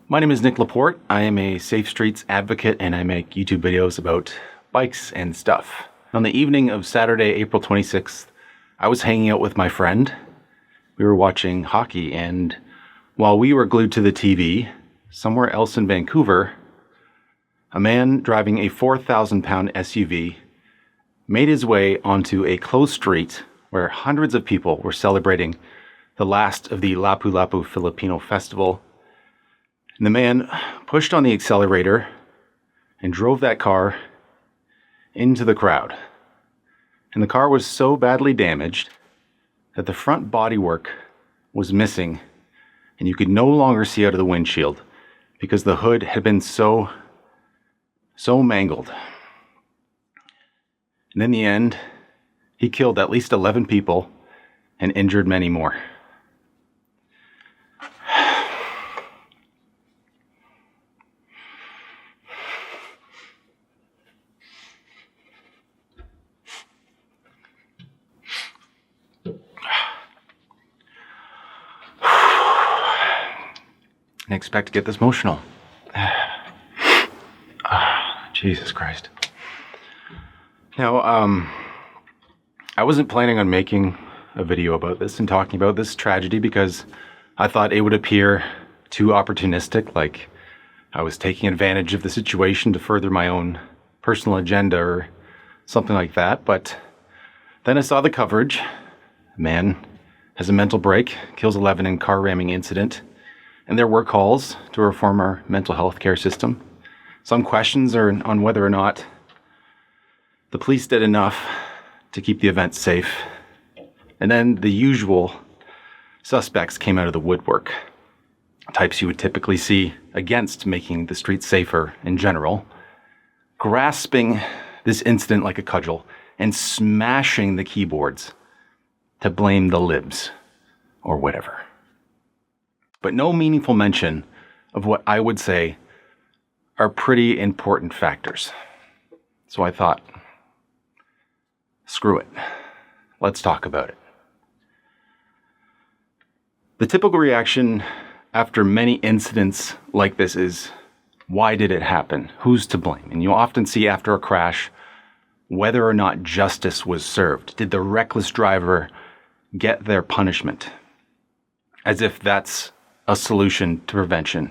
My name is Nick Laporte. I am a safe streets advocate and I make YouTube videos about bikes and stuff. On the evening of Saturday, April 26th, I was hanging out with my friend. We were watching hockey, and while we were glued to the TV, somewhere else in Vancouver, a man driving a 4,000-pound SUV made his way onto a closed street where hundreds of people were celebrating the last of the Lapu-Lapu Filipino festival. And the man pushed on the accelerator and drove that car into the crowd. And the car was so badly damaged that the front bodywork was missing, and you could no longer see out of the windshield because the hood had been so mangled. And in the end, he killed at least 11 people and injured many more. I expect to get this emotional. Jesus Christ. Now, I wasn't planning on making a video about this and talking about this tragedy because I thought it would appear too opportunistic, like I was taking advantage of the situation to further my own personal agenda or something like that. But then I saw the coverage. A man has a mental break, kills 11 in car ramming incident. And there were calls to reform our mental health care system. Some questions are on whether or not the police did enough to keep the event safe. And then the usual suspects came out of the woodwork. Types you would typically see against making the streets safer in general, grasping this incident like a cudgel and smashing the keyboards to blame the libs or whatever. But no meaningful mention of what I would say are pretty important factors. So I thought, screw it. Let's talk about it. The typical reaction after many incidents like this is, why did it happen? Who's to blame? And you often see after a crash whether or not justice was served. Did the reckless driver get their punishment? As if that's a solution to prevention.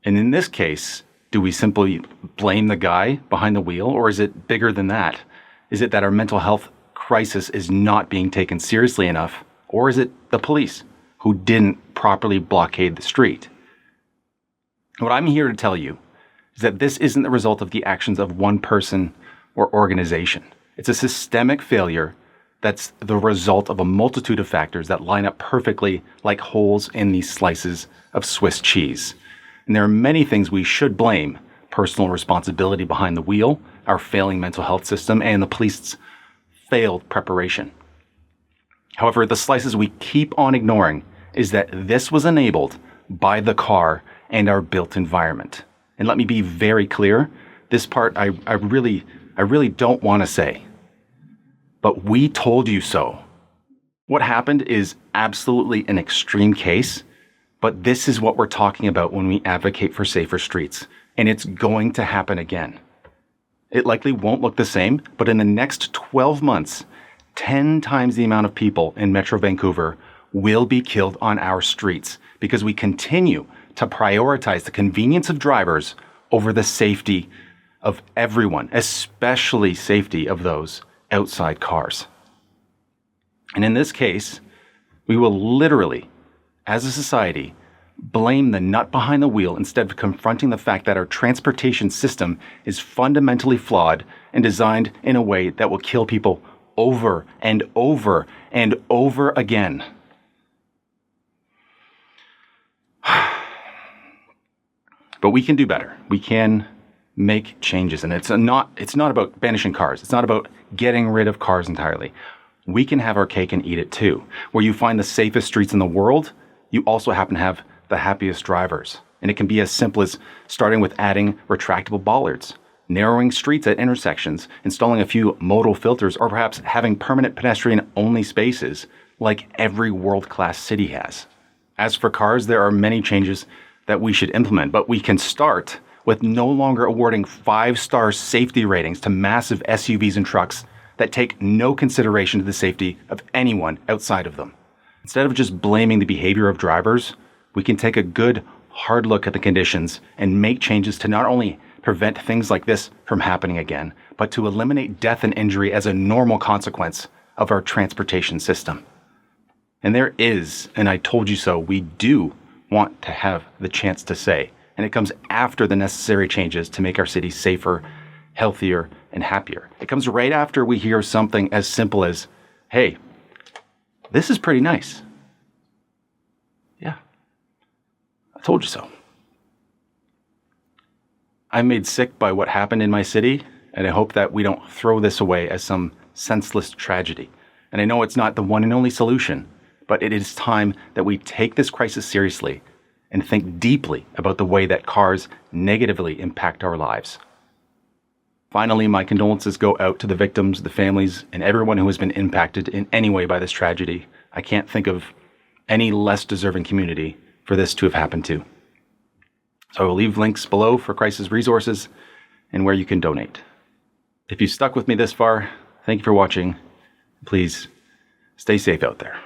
And in this case, do we simply blame the guy behind the wheel, or is it bigger than that? Is it that our mental health crisis is not being taken seriously enough, or is it the police who didn't properly blockade the street? What I'm here to tell you is that this isn't the result of the actions of one person or organization. It's a systemic failure that's the result of a multitude of factors that line up perfectly like holes in these slices of Swiss cheese. And there are many things we should blame: personal responsibility behind the wheel, our failing mental health system, and the police's failed preparation. However, the slices we keep on ignoring is that this was enabled by the car and our built environment. And let me be very clear, this part I really don't want to say. But we told you so. What happened is absolutely an extreme case, but this is what we're talking about when we advocate for safer streets, and it's going to happen again. It likely won't look the same, but in the next 12 months, 10 times the amount of people in Metro Vancouver will be killed on our streets because we continue to prioritize the convenience of drivers over the safety of everyone, especially safety of those outside cars. And in this case, we will literally, as a society, blame the nut behind the wheel instead of confronting the fact that our transportation system is fundamentally flawed and designed in a way that will kill people over and over and over again. But we can do better. We can make changes. And it's not about banishing cars. It's not about getting rid of cars entirely. We can have our cake and eat it too. Where you find the safest streets in the world, you also happen to have the happiest drivers. And it can be as simple as starting with adding retractable bollards, narrowing streets at intersections, installing a few modal filters, or perhaps having permanent pedestrian-only spaces like every world-class city has. As for cars, there are many changes that we should implement, but we can start with no longer awarding 5-star safety ratings to massive SUVs and trucks that take no consideration to the safety of anyone outside of them. Instead of just blaming the behavior of drivers, we can take a good, hard look at the conditions and make changes to not only prevent things like this from happening again, but to eliminate death and injury as a normal consequence of our transportation system. And there is, and I told you so, we do want to have the chance to say, and it comes after the necessary changes to make our cities safer, healthier, and happier. It comes right after we hear something as simple as, hey, this is pretty nice. Yeah, I told you so. I'm made sick by what happened in my city, and I hope that we don't throw this away as some senseless tragedy. And I know it's not the one and only solution, but it is time that we take this crisis seriously and think deeply about the way that cars negatively impact our lives. Finally, my condolences go out to the victims, the families, and everyone who has been impacted in any way by this tragedy. I can't think of any less deserving community for this to have happened to. So I will leave links below for crisis resources and where you can donate. If you stuck with me this far, thank you for watching. Please stay safe out there.